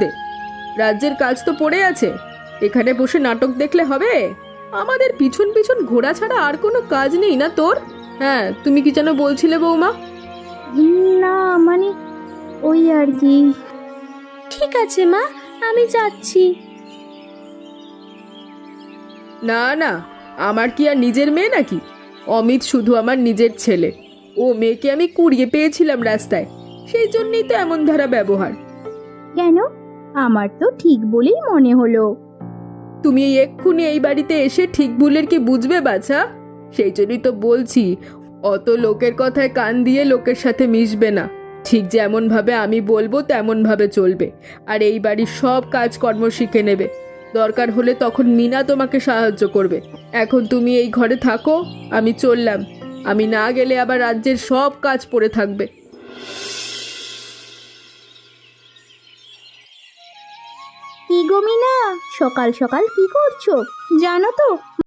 দে। রাজ্যের কাজ তো পড়ে আছে, এখানে বসে নাটক দেখলে হবে? আমাদের পিছন পিছন ঘোরা ছাড়া আর কোনো কাজ নেই না তোর? হ্যাঁ, তুমি কি যেন বলছিলে বৌমা? না মানে ওই আর কি। ঠিক আছে মা, আমি যাচ্ছি। না না, আমার কি আর নিজের মেয়ে নাকি? অমিত শুধু আমার নিজের ছেলে। ও মেয়েকে আমি কুড়িয়ে পেয়েছিলাম রাস্তায়, সেই জন্যই তো এমন ধারা ব্যবহার। কেন? আমার তো ঠিক বলেই মনে হলো। তুমি এই এক্ষুনি এই বাড়িতে এসে ঠিক ভুলের কি বুঝবে বাছা? সেই জন্যই তো বলছি, অত লোকের কথায় কান দিয়ে লোকের সাথে মিশবে না। ঠিক যেমন ভাবে আমি বলবো তেমন ভাবে চলবে, আর এই বাড়ির সব কাজকর্ম শিখে নেবে। দরকার হলে তখন মিনা তোমাকে সাহায্য করবে। এখন তুমি এই ঘরে থাকো, আমি চললাম। আমি না গেলে আবার রাজ্যের সব কাজ পড়ে থাকবে। কি গো মিনা, সকাল সকাল কি করছো? জানো তো